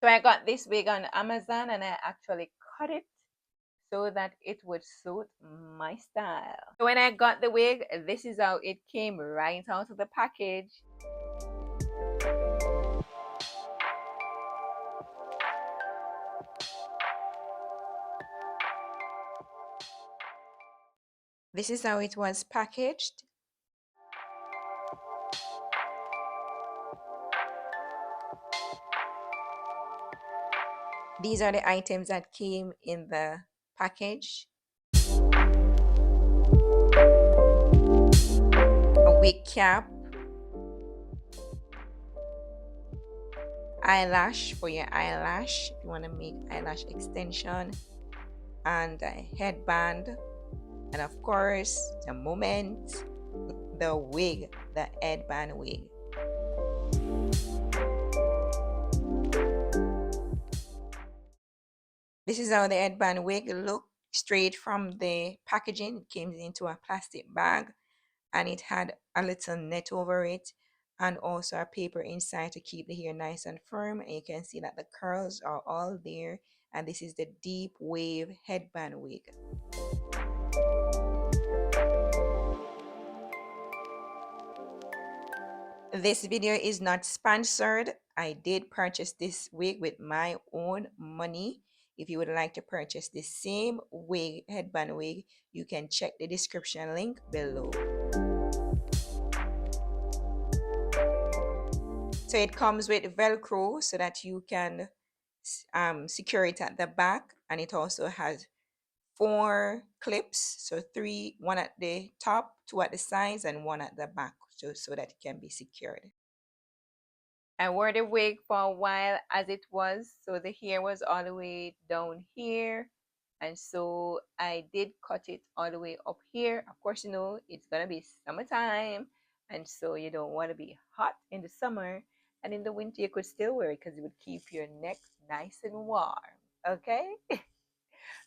So I got this wig on Amazon and I actually cut it so that it would suit my style. So when I got the wig, this is how it came right out of the package. This is how it was packaged. These are the items that came in the package. A wig cap, eyelash for your eyelash if you want to make eyelash extension, and a headband, and of course the moment, the wig, the headband wig. This is how the headband wig looked straight from the packaging. It came into a plastic bag and it had a little net over it and also a paper inside to keep the hair nice and firm. And you can see that the curls are all there. And this is the deep wave headband wig. This video is not sponsored. I did purchase this wig with my own money. If you would like to purchase the same wig, headband wig, you can check the description link below. So it comes with Velcro so that you can secure it at the back, and it also has 4 clips, so 3, one at the top, 2 at the sides, and 1 at the back, so that it can be secured. I wore the wig for a while as it was, so the hair was all the way down here, and so I did cut it all the way up here. Of course, you know it's gonna be summertime, and so you don't want to be hot in the summer, and in the winter you could still wear it because it would keep your neck nice and warm. Okay.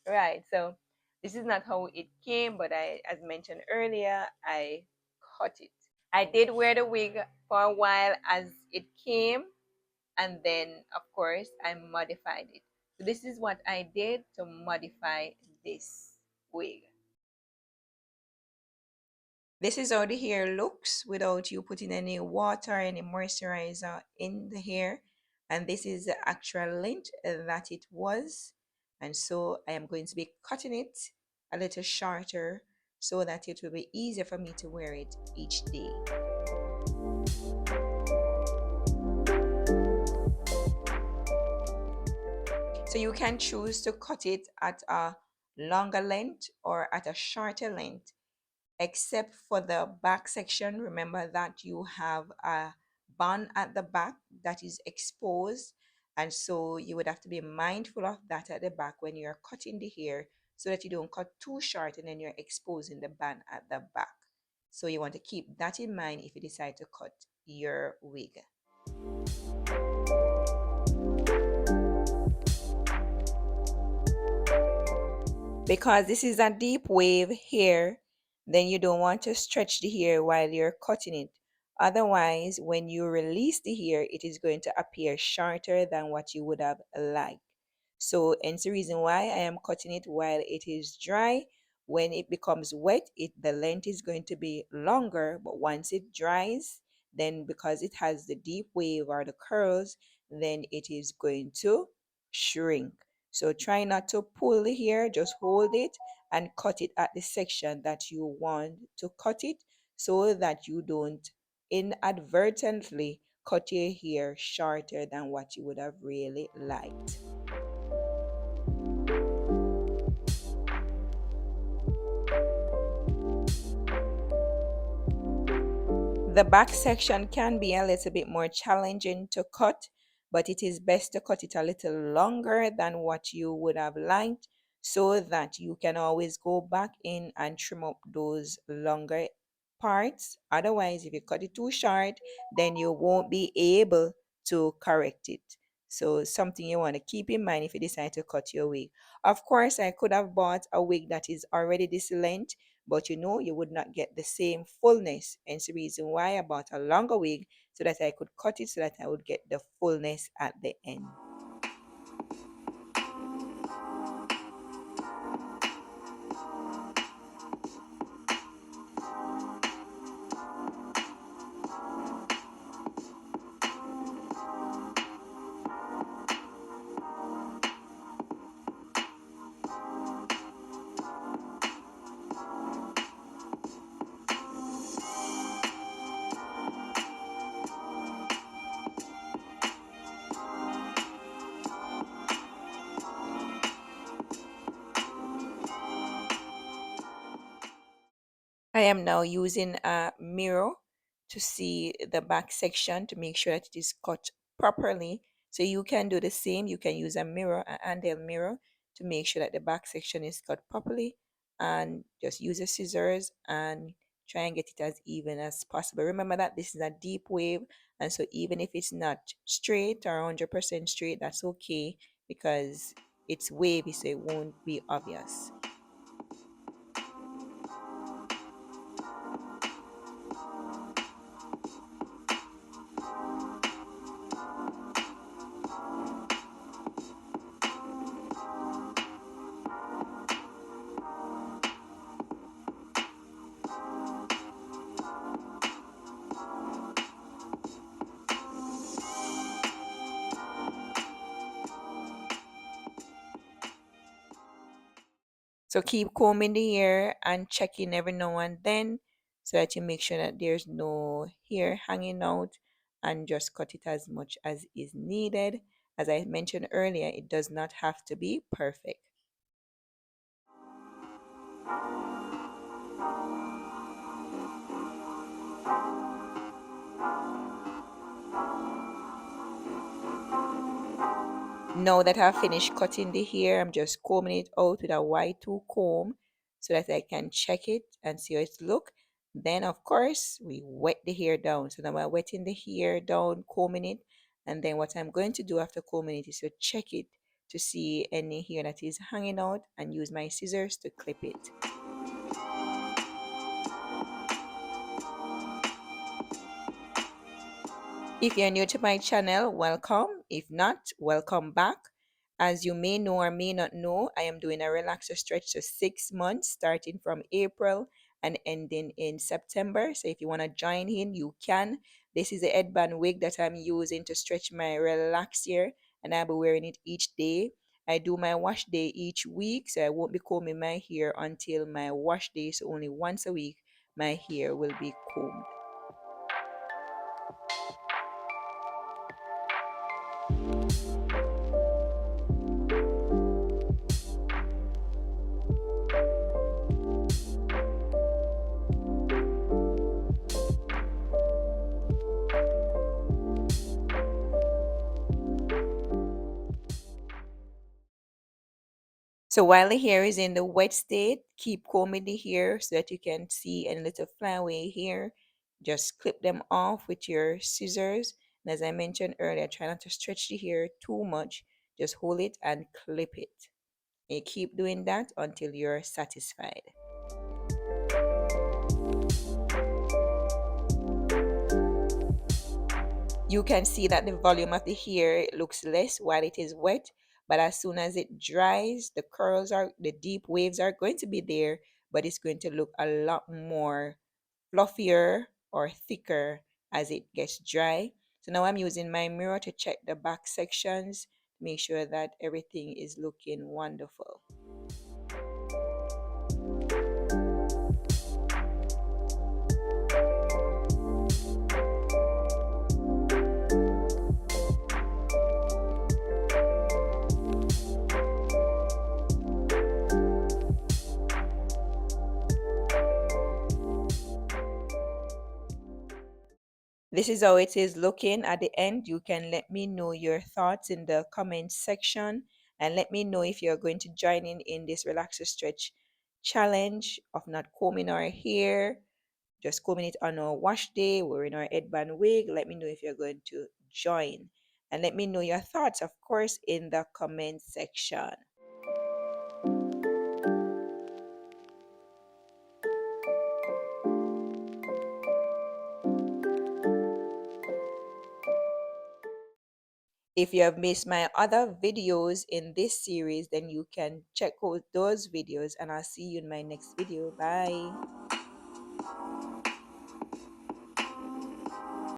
Right, so this is not how it came, but as mentioned earlier, I cut it. I did wear the wig for a while as it came, and then of course I modified it. So this is what I did to modify this wig. This is how the hair looks without you putting any water, any moisturizer in the hair. And this is the actual length that it was. And so I am going to be cutting it a little shorter so that it will be easier for me to wear it each day. So you can choose to cut it at a longer length or at a shorter length, except for the back section. Remember that you have a bun at the back that is exposed, and so you would have to be mindful of that at the back when you're cutting the hair so that you don't cut too short and then you're exposing the bun at the back. So you want to keep that in mind if you decide to cut your wig. Because this is a deep wave hair, then you don't want to stretch the hair while you're cutting it. Otherwise, when you release the hair, it is going to appear shorter than what you would have liked. So, hence the reason why I am cutting it while it is dry. When it becomes wet, the length is going to be longer, but once it dries, then because it has the deep wave or the curls, then it is going to shrink. So try not to pull the hair, just hold it and cut it at the section that you want to cut it so that you don't inadvertently cut your hair shorter than what you would have really liked. The back section can be a little bit more challenging to cut, but it is best to cut it a little longer than what you would have liked so that you can always go back in and trim up those longer parts. Otherwise, if you cut it too short, then you won't be able to correct it. So something you want to keep in mind if you decide to cut your wig. Of course, I could have bought a wig that is already this length, but you know you would not get the same fullness. And it's the reason why I bought a longer wig so that I could cut it so that I would get the fullness at the end. I am now using a mirror to see the back section to make sure that it is cut properly. So you can do the same. You can use a mirror, a handheld mirror, to make sure that the back section is cut properly, and just use the scissors and try and get it as even as possible. Remember that this is a deep wave, and so even if it's not straight or 100% straight, that's okay because it's wavy, so it won't be obvious. So keep combing the hair and checking every now and then so that you make sure that there's no hair hanging out, and just cut it as much as is needed. As I mentioned earlier, it does not have to be perfect. Now that I've finished cutting the hair, I'm just combing it out with a Y2 comb so that I can check it and see how it look. Then of course we wet the hair down. So now I'm wetting the hair down, combing it, and then what I'm going to do after combing it is to check it to see any hair that is hanging out and use my scissors to clip it. If you're new to my channel, welcome. If not, welcome back. As you may know or may not know, I am doing a relaxer stretch for 6 months, starting from April and ending in September. So if you want to join in, you can. This is a headband wig that I'm using to stretch my relaxer, and I'll be wearing it each day. I do my wash day each week, so I won't be combing my hair until my wash day. So only once a week, my hair will be combed. So while the hair is in the wet state, keep combing the hair so that you can see any little flyaway hair. Just clip them off with your scissors. And as I mentioned earlier, try not to stretch the hair too much. Just hold it and clip it. And you keep doing that until you're satisfied. You can see that the volume of the hair looks less while it is wet, but as soon as it dries, the deep waves are going to be there, but it's going to look a lot more fluffier or thicker as it gets dry. So now I'm using my mirror to check the back sections to make sure that everything is looking wonderful. This is how it is looking at the end. You can let me know your thoughts in the comment section, and let me know if you're going to join in this relaxer stretch challenge of not combing our hair, just combing it on our wash day, wearing our headband wig. Let me know if you're going to join, and let me know your thoughts, of course, in the comment section. If you have missed my other videos in this series, then you can check out those videos, and I'll see you in my next video. Bye.